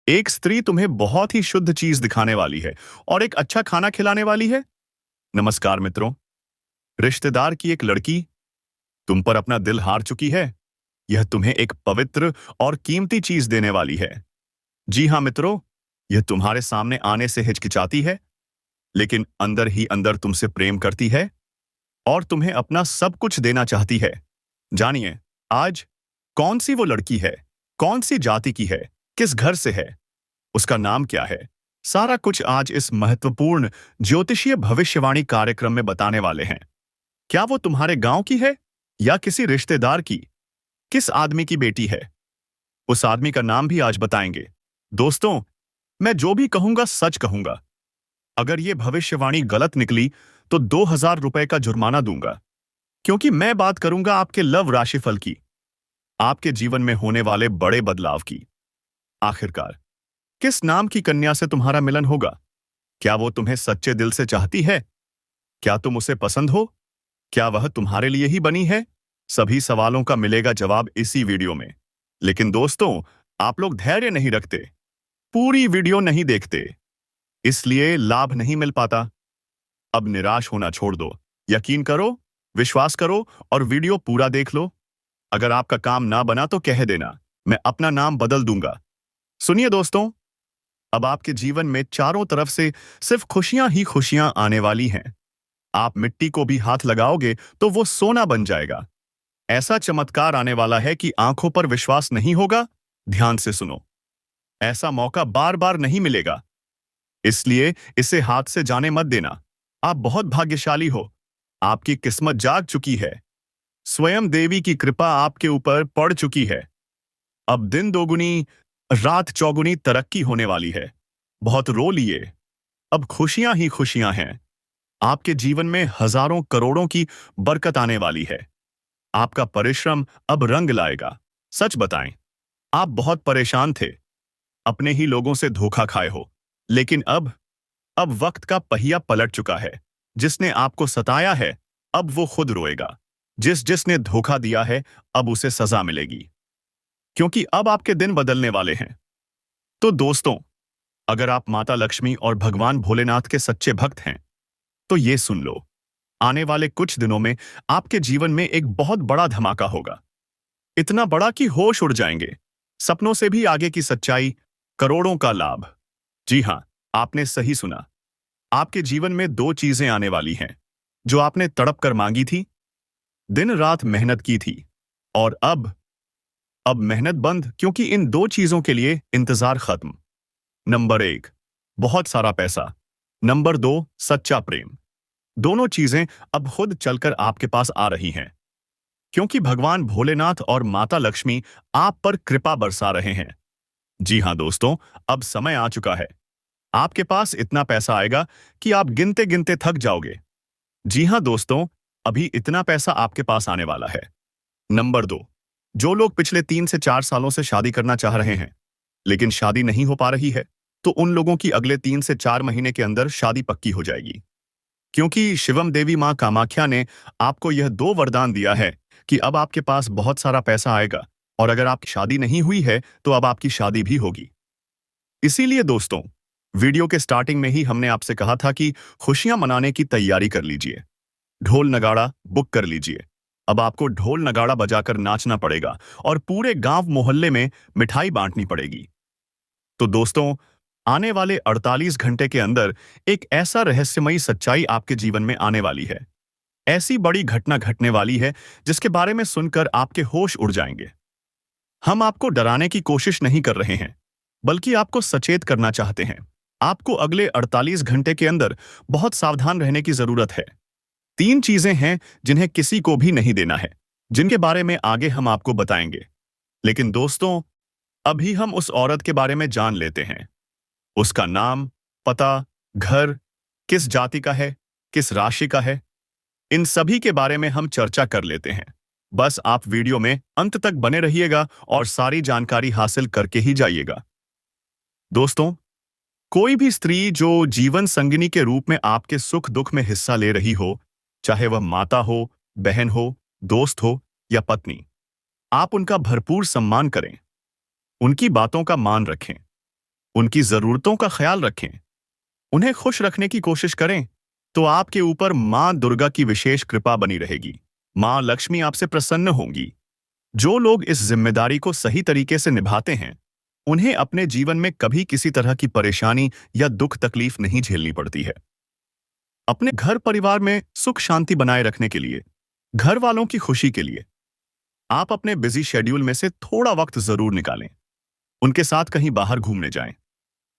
एक स्त्री तुम्हें बहुत ही शुद्ध चीज दिखाने वाली है और एक अच्छा खाना खिलाने वाली है। नमस्कार मित्रों। रिश्तेदार की एक लड़की तुम पर अपना दिल हार चुकी है। यह तुम्हें एक पवित्र और कीमती चीज देने वाली है। जी हाँ मित्रों, यह तुम्हारे सामने आने से हिचकिचाती है, लेकिन अंदर ही अंदर तुमसे प्रेम करती है और तुम्हें अपना सब कुछ देना चाहती है। जानिए आज कौन सी वो लड़की है, कौन सी जाति की है, किस घर से है, उसका नाम क्या है। सारा कुछ आज इस महत्वपूर्ण ज्योतिषीय भविष्यवाणी कार्यक्रम में बताने वाले हैं। क्या वो तुम्हारे गांव की है या किसी रिश्तेदार की? किस आदमी की बेटी है? उस आदमी का नाम भी आज बताएंगे। दोस्तों, मैं जो भी कहूंगा सच कहूंगा। अगर ये भविष्यवाणी गलत निकली तो 2,000 रुपए का जुर्माना दूंगा, क्योंकि मैं बात करूंगा आपके लव राशिफल की, आपके जीवन में होने वाले बड़े बदलाव की। आखिरकार किस नाम की कन्या से तुम्हारा मिलन होगा? क्या वो तुम्हें सच्चे दिल से चाहती है? क्या तुम उसे पसंद हो? क्या वह तुम्हारे लिए ही बनी है? सभी सवालों का मिलेगा जवाब इसी वीडियो में। लेकिन दोस्तों, आप लोग धैर्य नहीं रखते, पूरी वीडियो नहीं देखते, इसलिए लाभ नहीं मिल पाता। अब निराश होना छोड़ दो। यकीन करो, विश्वास करो और वीडियो पूरा देख लो। अगर आपका काम ना बना तो कह देना, मैं अपना नाम बदल दूंगा। सुनिए दोस्तों, अब आपके जीवन में चारों तरफ से सिर्फ खुशियां ही खुशियां आने वाली हैं। आप मिट्टी को भी हाथ लगाओगे तो वो सोना बन जाएगा। ऐसा चमत्कार आने वाला है कि आंखों पर विश्वास नहीं होगा। ध्यान से सुनो, ऐसा मौका बार बार नहीं मिलेगा, इसलिए इसे हाथ से जाने मत देना। आप बहुत भाग्यशाली हो, आपकी किस्मत जाग चुकी है। स्वयं देवी की कृपा आपके ऊपर पड़ चुकी है। अब दिन दोगुनी रात चौगुनी तरक्की होने वाली है। बहुत रो लिए, अब खुशियां ही खुशियां हैं। आपके जीवन में हजारों करोड़ों की बरकत आने वाली है। आपका परिश्रम अब रंग लाएगा। सच बताएं, आप बहुत परेशान थे, अपने ही लोगों से धोखा खाए हो, लेकिन अब वक्त का पहिया पलट चुका है। जिसने आपको सताया है, अब वो खुद रोएगा। जिसने धोखा दिया है, अब उसे सजा मिलेगी, क्योंकि अब आपके दिन बदलने वाले हैं। तो दोस्तों, अगर आप माता लक्ष्मी और भगवान भोलेनाथ के सच्चे भक्त हैं, तो ये सुन लो, आने वाले कुछ दिनों में आपके जीवन में एक बहुत बड़ा धमाका होगा। इतना बड़ा कि होश उड़ जाएंगे। सपनों से भी आगे की सच्चाई, करोड़ों का लाभ। जी हां, आपने सही सुना। आपके जीवन में दो चीजें आने वाली हैं जो आपने तड़प कर मांगी थी, दिन रात मेहनत की थी, और अब मेहनत बंद, क्योंकि इन दो चीजों के लिए इंतजार खत्म। नंबर 1, बहुत सारा पैसा। नंबर 2, सच्चा प्रेम। दोनों चीजें अब खुद चलकर आपके पास आ रही हैं, क्योंकि भगवान भोलेनाथ और माता लक्ष्मी आप पर कृपा बरसा रहे हैं। जी हां दोस्तों, अब समय आ चुका है। आपके पास इतना पैसा आएगा कि आप गिनते गिनते थक जाओगे। जी हां दोस्तों, अभी इतना पैसा आपके पास आने वाला है। नंबर 2, जो लोग पिछले 3 से 4 सालों से शादी करना चाह रहे हैं, लेकिन शादी नहीं हो पा रही है, तो उन लोगों की अगले 3 से 4 महीने के अंदर शादी पक्की हो जाएगी, क्योंकि शिवम देवी मां कामाख्या ने आपको यह दो वरदान दिया है कि अब आपके पास बहुत सारा पैसा आएगा, और अगर आपकी शादी नहीं हुई है तो अब आपकी शादी भी होगी। इसीलिए दोस्तों, वीडियो के स्टार्टिंग में ही हमने आपसे कहा था कि खुशियां मनाने की तैयारी कर लीजिए। ढोल नगाड़ा बुक कर लीजिए। अब आपको ढोल नगाड़ा बजाकर नाचना पड़ेगा और पूरे गांव मोहल्ले में मिठाई बांटनी पड़ेगी। तो दोस्तों, आने वाले 48 घंटे के अंदर एक ऐसा रहस्यमयी सच्चाई आपके जीवन में आने वाली है। ऐसी बड़ी घटना घटने वाली है जिसके बारे में सुनकर आपके होश उड़ जाएंगे। हम आपको डराने की कोशिश नहीं कर रहे हैं, बल्कि आपको सचेत करना चाहते हैं। आपको अगले 48 घंटे के अंदर बहुत सावधान रहने की जरूरत है। 3 चीजें हैं जिन्हें किसी को भी नहीं देना है, जिनके बारे में आगे हम आपको बताएंगे। लेकिन दोस्तों, अभी हम उस औरत के बारे में जान लेते हैं। उसका नाम, पता, घर, किस जाति का है, किस राशि का है, इन सभी के बारे में हम चर्चा कर लेते हैं। बस आप वीडियो में अंत तक बने रहिएगा और सारी जानकारी हासिल करके ही जाइएगा। दोस्तों, कोई भी स्त्री जो जीवन संगिनी के रूप में आपके सुख दुख में हिस्सा ले रही हो, चाहे वह माता हो, बहन हो, दोस्त हो या पत्नी, आप उनका भरपूर सम्मान करें, उनकी बातों का मान रखें। उनकी जरूरतों का ख्याल रखें, उन्हें खुश रखने की कोशिश करें, तो आपके ऊपर मां दुर्गा की विशेष कृपा बनी रहेगी। मां लक्ष्मी आपसे प्रसन्न होंगी। जो लोग इस जिम्मेदारी को सही तरीके से निभाते हैं, उन्हें अपने जीवन में कभी किसी तरह की परेशानी या दुख तकलीफ नहीं झेलनी पड़ती है। अपने घर परिवार में सुख शांति बनाए रखने के लिए, घर वालों की खुशी के लिए, आप अपने बिजी शेड्यूल में से थोड़ा वक्त जरूर निकालें। उनके साथ कहीं बाहर घूमने जाएं,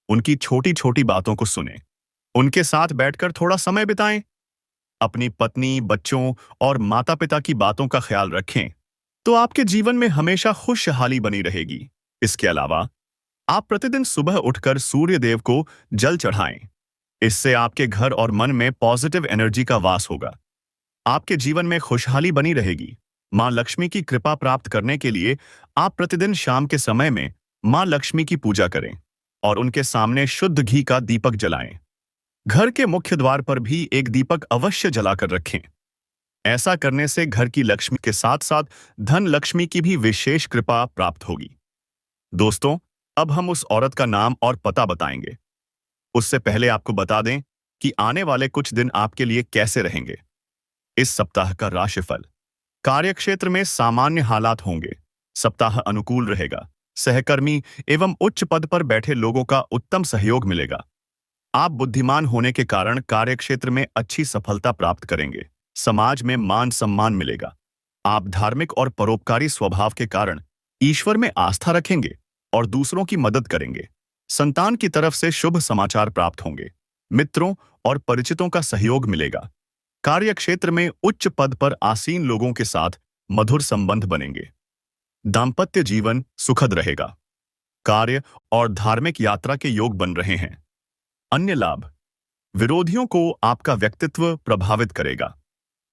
उनकी छोटी छोटी बातों को सुनें, उनके साथ बैठकर थोड़ा समय बिताएं। अपनी पत्नी, बच्चों और माता पिता की बातों का ख्याल रखें, तो आपके जीवन में हमेशा खुशहाली बनी रहेगी। इसके अलावा आप प्रतिदिन सुबह उठकर सूर्य देव को जल चढ़ाएं। इससे आपके घर और मन में पॉजिटिव एनर्जी का वास होगा। आपके जीवन में खुशहाली बनी रहेगी। मां लक्ष्मी की कृपा प्राप्त करने के लिए आप प्रतिदिन शाम के समय में मां लक्ष्मी की पूजा करें और उनके सामने शुद्ध घी का दीपक जलाएं। घर के मुख्य द्वार पर भी एक दीपक अवश्य जलाकर रखें। ऐसा करने से घर की लक्ष्मी के साथ साथ धन लक्ष्मी की भी विशेष कृपा प्राप्त होगी। दोस्तों, अब हम उस औरत का नाम और पता बताएंगे। उससे पहले आपको बता दें कि आने वाले कुछ दिन आपके लिए कैसे रहेंगे। इस सप्ताह का राशिफल। कार्यक्षेत्र में सामान्य हालात होंगे। सप्ताह अनुकूल रहेगा। सहकर्मी एवं उच्च पद पर बैठे लोगों का उत्तम सहयोग मिलेगा। आप बुद्धिमान होने के कारण कार्यक्षेत्र में अच्छी सफलता प्राप्त करेंगे। समाज में मान सम्मान मिलेगा। आप धार्मिक और परोपकारी स्वभाव के कारण ईश्वर में आस्था रखेंगे और दूसरों की मदद करेंगे। संतान की तरफ से शुभ समाचार प्राप्त होंगे। मित्रों और परिचितों का सहयोग मिलेगा। कार्यक्षेत्र में उच्च पद पर आसीन लोगों के साथ मधुर संबंध बनेंगे। दाम्पत्य जीवन सुखद रहेगा। कार्य और धार्मिक यात्रा के योग बन रहे हैं। अन्य लाभ। विरोधियों को आपका व्यक्तित्व प्रभावित करेगा।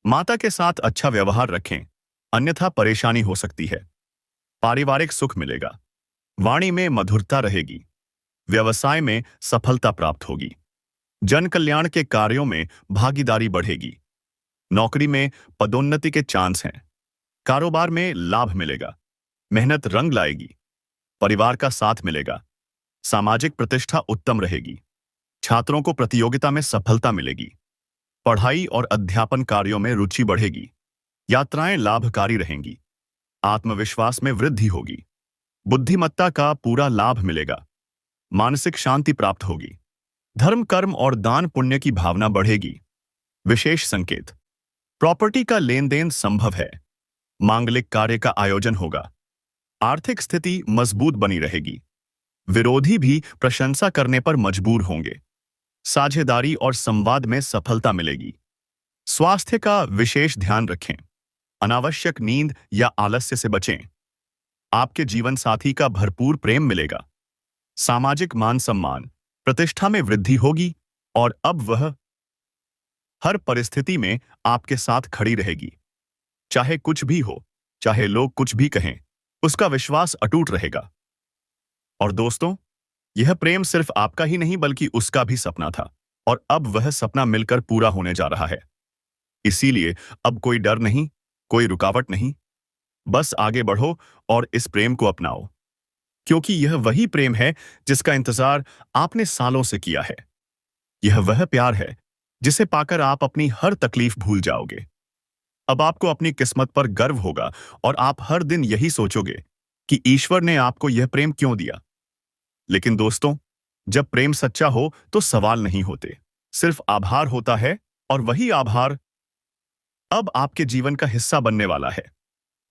माता के साथ अच्छा व्यवहार रखें, अन्यथा परेशानी हो सकती है। पारिवारिक सुख मिलेगा। वाणी में मधुरता रहेगी। व्यवसाय में सफलता प्राप्त होगी। जन कल्याण के कार्यों में भागीदारी बढ़ेगी। नौकरी में पदोन्नति के चांस हैं। कारोबार में लाभ मिलेगा। मेहनत रंग लाएगी। परिवार का साथ मिलेगा। सामाजिक प्रतिष्ठा उत्तम रहेगी। छात्रों को प्रतियोगिता में सफलता मिलेगी। पढ़ाई और अध्यापन कार्यों में रुचि बढ़ेगी। यात्राएं लाभकारी रहेंगी। आत्मविश्वास में वृद्धि होगी। बुद्धिमत्ता का पूरा लाभ मिलेगा। मानसिक शांति प्राप्त होगी। धर्म, कर्म और दान पुण्य की भावना बढ़ेगी। विशेष संकेत। प्रॉपर्टी का लेन देन संभव है। मांगलिक कार्य का आयोजन होगा। आर्थिक स्थिति मजबूत बनी रहेगी। विरोधी भी प्रशंसा करने पर मजबूर होंगे। साझेदारी और संवाद में सफलता मिलेगी। स्वास्थ्य का विशेष ध्यान रखें। अनावश्यक नींद या आलस्य से बचें। आपके जीवन साथी का भरपूर प्रेम मिलेगा। सामाजिक मान सम्मान, प्रतिष्ठा में वृद्धि होगी और अब वह हर परिस्थिति में आपके साथ खड़ी रहेगी। चाहे कुछ भी हो, चाहे लोग कुछ भी कहें, उसका विश्वास अटूट रहेगा। और दोस्तों, यह प्रेम सिर्फ आपका ही नहीं बल्कि उसका भी सपना था और अब वह सपना मिलकर पूरा होने जा रहा है। इसीलिए अब कोई डर नहीं, कोई रुकावट नहीं। बस आगे बढ़ो और इस प्रेम को अपनाओ, क्योंकि यह वही प्रेम है जिसका इंतजार आपने सालों से किया है। यह वह प्यार है जिसे पाकर आप अपनी हर तकलीफ भूल जाओगे। अब आपको अपनी किस्मत पर गर्व होगा और आप हर दिन यही सोचोगे कि ईश्वर ने आपको यह प्रेम क्यों दिया। लेकिन दोस्तों, जब प्रेम सच्चा हो तो सवाल नहीं होते, सिर्फ आभार होता है और वही आभार अब आपके जीवन का हिस्सा बनने वाला है।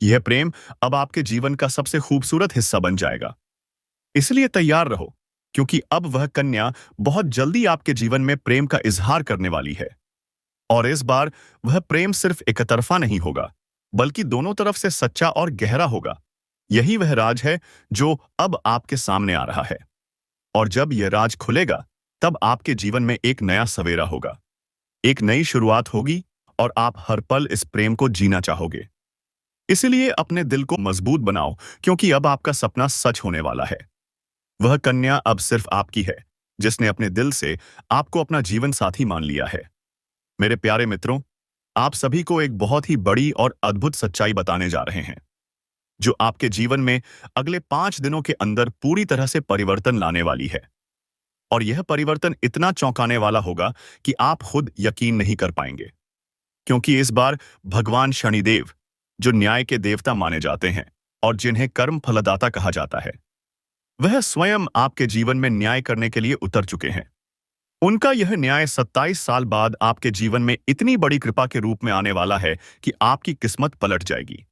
यह प्रेम अब आपके जीवन का सबसे खूबसूरत हिस्सा बन जाएगा। इसलिए तैयार रहो, क्योंकि अब वह कन्या बहुत जल्दी आपके जीवन में प्रेम का इजहार करने वाली है। और इस बार वह प्रेम सिर्फ एक तरफा नहीं होगा, बल्कि दोनों तरफ से सच्चा और गहरा होगा। यही वह राज है जो अब आपके सामने आ रहा है। और जब यह राज खुलेगा, तब आपके जीवन में एक नया सवेरा होगा, एक नई शुरुआत होगी और आप हर पल इस प्रेम को जीना चाहोगे। इसलिए अपने दिल को मजबूत बनाओ, क्योंकि अब आपका सपना सच होने वाला है। वह कन्या अब सिर्फ आपकी है, जिसने अपने दिल से आपको अपना जीवन साथी मान लिया है। मेरे प्यारे मित्रों, आप सभी को एक बहुत ही बड़ी और अद्भुत सच्चाई बताने जा रहे हैं, जो आपके जीवन में अगले 5 दिनों के अंदर पूरी तरह से परिवर्तन लाने वाली है। और यह परिवर्तन इतना चौंकाने वाला होगा कि आप खुद यकीन नहीं कर पाएंगे। क्योंकि इस बार भगवान शनिदेव, जो न्याय के देवता माने जाते हैं और जिन्हें कर्म फलदाता कहा जाता है, वह स्वयं आपके जीवन में न्याय करने के लिए उतर चुके हैं। उनका यह न्याय 27 साल बाद आपके जीवन में इतनी बड़ी कृपा के रूप में आने वाला है कि आपकी किस्मत पलट जाएगी।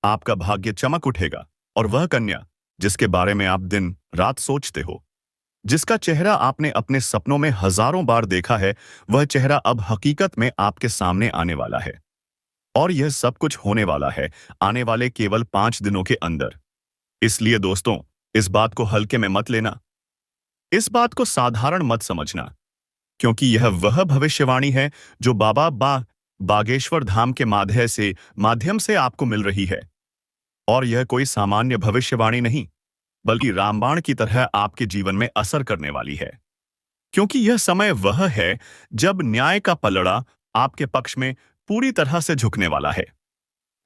आपका भाग्य चमक उठेगा और वह कन्या, जिसके बारे में आप दिन रात सोचते हो, जिसका चेहरा आपने अपने सपनों में हजारों बार देखा है, वह चेहरा अब हकीकत में आपके सामने आने वाला है। और यह सब कुछ होने वाला है आने वाले केवल 5 दिनों के अंदर। इसलिए दोस्तों, इस बात को हल्के में मत लेना, इस बात को साधारण मत समझना, क्योंकि यह वह भविष्यवाणी है जो बागेश्वर धाम के माध्यम से आपको मिल रही है। और यह कोई सामान्य भविष्यवाणी नहीं, बल्कि रामबाण की तरह आपके जीवन में असर करने वाली है। क्योंकि यह समय वह है जब न्याय का पलड़ा आपके पक्ष में पूरी तरह से झुकने वाला है।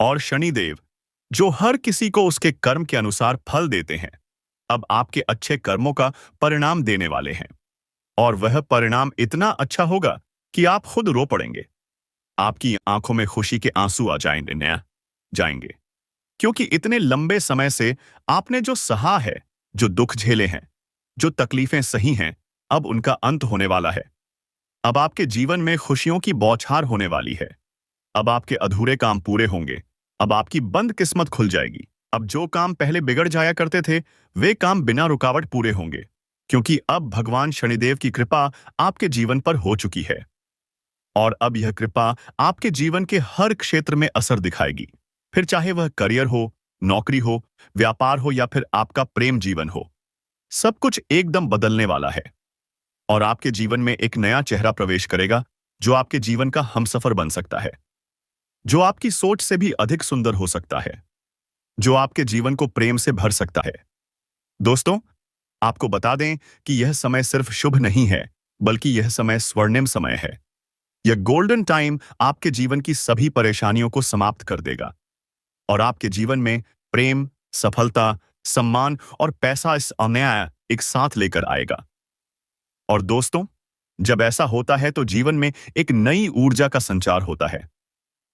और शनिदेव, जो हर किसी को उसके कर्म के अनुसार फल देते हैं, अब आपके अच्छे कर्मों का परिणाम देने वाले हैं। और वह परिणाम इतना अच्छा होगा कि आप खुद रो पड़ेंगे। आपकी आंखों में खुशी के आंसू आ जाएंगे, क्योंकि इतने लंबे समय से आपने जो सहा है, जो दुख झेले हैं, जो तकलीफें सही हैं, अब उनका अंत होने वाला है। अब आपके जीवन में खुशियों की बौछार होने वाली है। अब आपके अधूरे काम पूरे होंगे। अब आपकी बंद किस्मत खुल जाएगी। अब जो काम पहले बिगड़ जाया करते थे, वे काम बिना रुकावट पूरे होंगे, क्योंकि अब भगवान शनिदेव की कृपा आपके जीवन पर हो चुकी है। और अब यह कृपा आपके जीवन के हर क्षेत्र में असर दिखाएगी, फिर चाहे वह करियर हो, नौकरी हो, व्यापार हो या फिर आपका प्रेम जीवन हो। सब कुछ एकदम बदलने वाला है। और आपके जीवन में एक नया चेहरा प्रवेश करेगा, जो आपके जीवन का हमसफर बन सकता है, जो आपकी सोच से भी अधिक सुंदर हो सकता है, जो आपके जीवन को प्रेम से भर सकता है। दोस्तों, आपको बता दें कि यह समय सिर्फ शुभ नहीं है, बल्कि यह समय स्वर्णिम समय है। यह गोल्डन टाइम आपके जीवन की सभी परेशानियों को समाप्त कर देगा और आपके जीवन में प्रेम, सफलता, सम्मान और पैसा इस अन्याय एक साथ लेकर आएगा। और दोस्तों, जब ऐसा होता है तो जीवन में एक नई ऊर्जा का संचार होता है,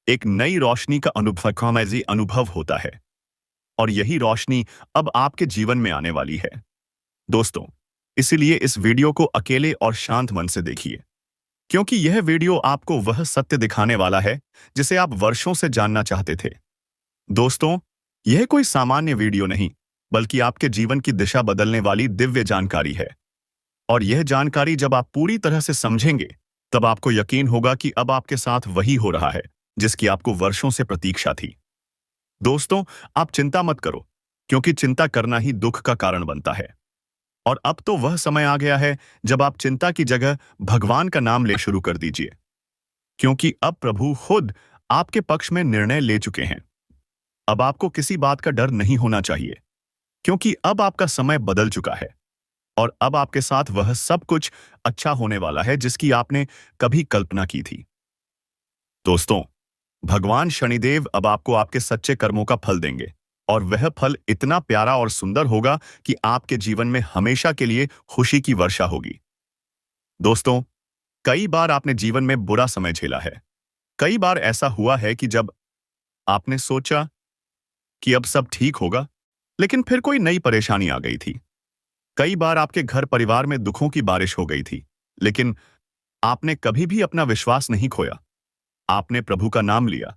एक नई रोशनी का अनुभव होता है। और यही रोशनी अब आपके जीवन में आने वाली है। दोस्तों, इसीलिए इस वीडियो को अकेले और शांत मन से देखिए, क्योंकि यह वीडियो आपको वह सत्य दिखाने वाला है जिसे आप वर्षों से जानना चाहते थे। दोस्तों, यह कोई सामान्य वीडियो नहीं, बल्कि आपके जीवन की दिशा बदलने वाली दिव्य जानकारी है। और यह जानकारी जब आप पूरी तरह से समझेंगे, तब आपको यकीन होगा कि अब आपके साथ वही हो रहा है जिसकी आपको वर्षों से प्रतीक्षा थी। दोस्तों, आप चिंता मत करो, क्योंकि चिंता करना ही दुख का कारण बनता है। और अब तो वह समय आ गया है जब आप चिंता की जगह भगवान का नाम ले शुरू कर दीजिए, क्योंकि अब प्रभु खुद आपके पक्ष में निर्णय ले चुके हैं। अब आपको किसी बात का डर नहीं होना चाहिए, क्योंकि अब आपका समय बदल चुका है और अब आपके साथ वह सब कुछ अच्छा होने वाला है जिसकी आपने कभी कल्पना की थी। दोस्तों, भगवान शनिदेव अब आपको आपके सच्चे कर्मों का फल देंगे और वह फल इतना प्यारा और सुंदर होगा कि आपके जीवन में हमेशा के लिए खुशी की वर्षा होगी। दोस्तों, कई बार आपने जीवन में बुरा समय झेला है। कई बार ऐसा हुआ है कि जब आपने सोचा कि अब सब ठीक होगा, लेकिन फिर कोई नई परेशानी आ गई थी। कई बार आपके घर परिवार में दुखों की बारिश हो गई थी, लेकिन आपने कभी भी अपना विश्वास नहीं खोया। आपने प्रभु का नाम लिया,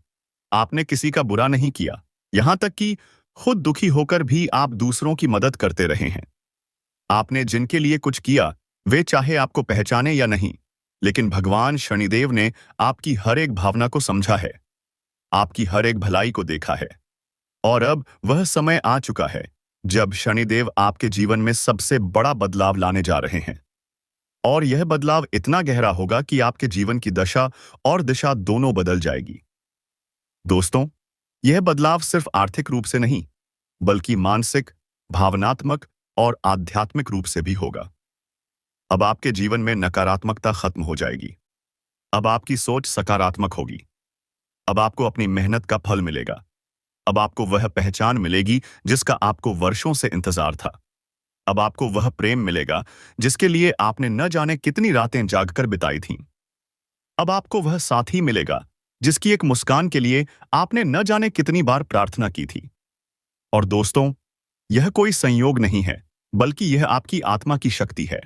आपने किसी का बुरा नहीं किया, यहां तक कि खुद दुखी होकर भी आप दूसरों की मदद करते रहे हैं। आपने जिनके लिए कुछ किया, वे चाहे आपको पहचाने या नहीं, लेकिन भगवान शनिदेव ने आपकी हर एक भावना को समझा है, आपकी हर एक भलाई को देखा है। और अब वह समय आ चुका है जब शनिदेव आपके जीवन में सबसे बड़ा बदलाव लाने जा रहे हैं। और यह बदलाव इतना गहरा होगा कि आपके जीवन की दशा और दिशा दोनों बदल जाएगी। दोस्तों, यह बदलाव सिर्फ आर्थिक रूप से नहीं, बल्कि मानसिक, भावनात्मक और आध्यात्मिक रूप से भी होगा। अब आपके जीवन में नकारात्मकता खत्म हो जाएगी। अब आपकी सोच सकारात्मक होगी। अब आपको अपनी मेहनत का फल मिलेगा। अब आपको वह पहचान मिलेगी जिसका आपको वर्षों से इंतजार था। अब आपको वह प्रेम मिलेगा जिसके लिए आपने न जाने कितनी रातें जागकर बिताई थीं। अब आपको वह साथी मिलेगा जिसकी एक मुस्कान के लिए आपने न जाने कितनी बार प्रार्थना की थी। और दोस्तों, यह कोई संयोग नहीं है, बल्कि यह आपकी आत्मा की शक्ति है,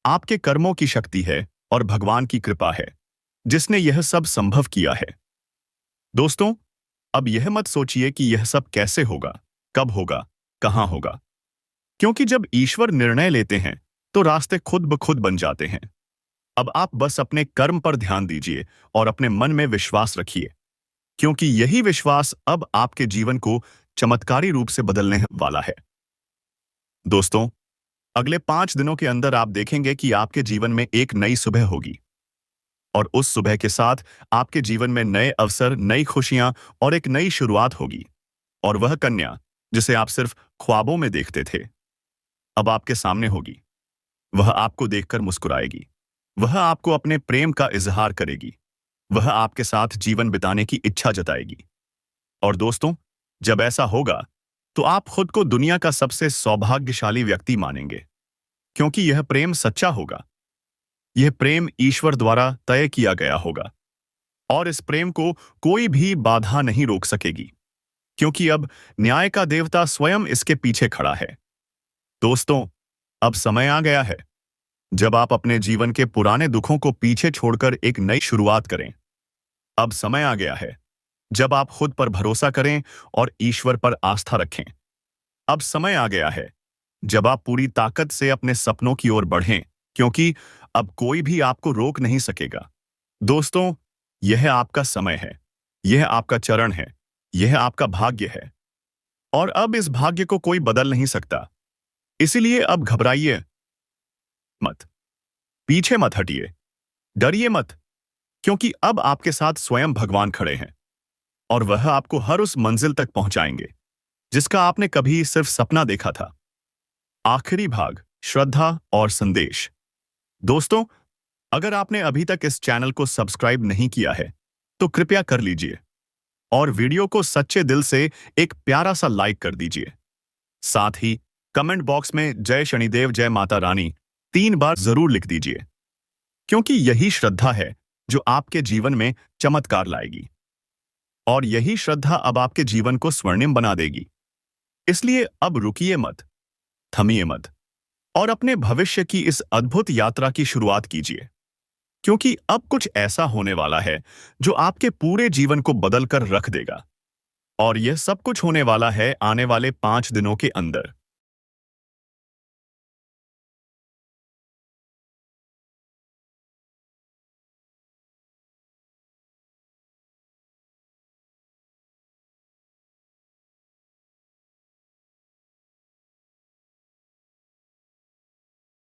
आपके कर्मों की शक्ति है और भगवान की कृपा है, जिसने यह सब संभव किया है। दोस्तों, अब यह मत सोचिए कि यह सब कैसे होगा, कब होगा, कहां होगा, क्योंकि जब ईश्वर निर्णय लेते हैं तो रास्ते खुद ब खुद बन जाते हैं। अब आप बस अपने कर्म पर ध्यान दीजिए और अपने मन में विश्वास रखिए, क्योंकि यही विश्वास अब आपके जीवन को चमत्कारी रूप से बदलने वाला है। दोस्तों, अगले 5 दिनों के अंदर आप देखेंगे कि आपके जीवन में एक नई सुबह होगी, और उस सुबह के साथ आपके जीवन में नए अवसर, नई खुशियां और एक नई शुरुआत होगी। और वह कन्या जिसे आप सिर्फ ख्वाबों में देखते थे, अब आपके सामने होगी। वह आपको देखकर मुस्कुराएगी, वह आपको अपने प्रेम का इजहार करेगी, वह आपके साथ जीवन बिताने की इच्छा जताएगी। और दोस्तों, जब ऐसा होगा तो आप खुद को दुनिया का सबसे सौभाग्यशाली व्यक्ति मानेंगे, क्योंकि यह प्रेम सच्चा होगा। यह प्रेम ईश्वर द्वारा तय किया गया होगा, और इस प्रेम को कोई भी बाधा नहीं रोक सकेगी, क्योंकि अब न्याय का देवता स्वयं इसके पीछे खड़ा है। दोस्तों, अब समय आ गया है जब आप अपने जीवन के पुराने दुखों को पीछे छोड़कर एक नई शुरुआत करें। अब समय आ गया है जब आप खुद पर भरोसा करें और ईश्वर पर आस्था रखें। अब समय आ गया है जब आप पूरी ताकत से अपने सपनों की ओर बढ़ें, क्योंकि अब कोई भी आपको रोक नहीं सकेगा। दोस्तों, यह आपका समय है, यह आपका चरण है, यह आपका भाग्य है, और अब इस भाग्य को कोई बदल नहीं सकता। इसीलिए अब घबराइए मत, पीछे मत हटिए, डरिए मत, क्योंकि अब आपके साथ स्वयं भगवान खड़े हैं, और वह आपको हर उस मंजिल तक पहुंचाएंगे जिसका आपने कभी सिर्फ सपना देखा था। आखिरी भाग, श्रद्धा और संदेश। दोस्तों, अगर आपने अभी तक इस चैनल को सब्सक्राइब नहीं किया है तो कृपया कर लीजिए, और वीडियो को सच्चे दिल से एक प्यारा सा लाइक कर दीजिए। साथ ही कमेंट बॉक्स में जय शनिदेव, जय माता रानी 3 बार जरूर लिख दीजिए, क्योंकि यही श्रद्धा है जो आपके जीवन में चमत्कार लाएगी, और यही श्रद्धा अब आपके जीवन को स्वर्णिम बना देगी। इसलिए अब रुकिए मत, थमिए मत, और अपने भविष्य की इस अद्भुत यात्रा की शुरुआत कीजिए, क्योंकि अब कुछ ऐसा होने वाला है जो आपके पूरे जीवन को बदल कर रख देगा। और यह सब कुछ होने वाला है आने वाले 5 दिनों के अंदर।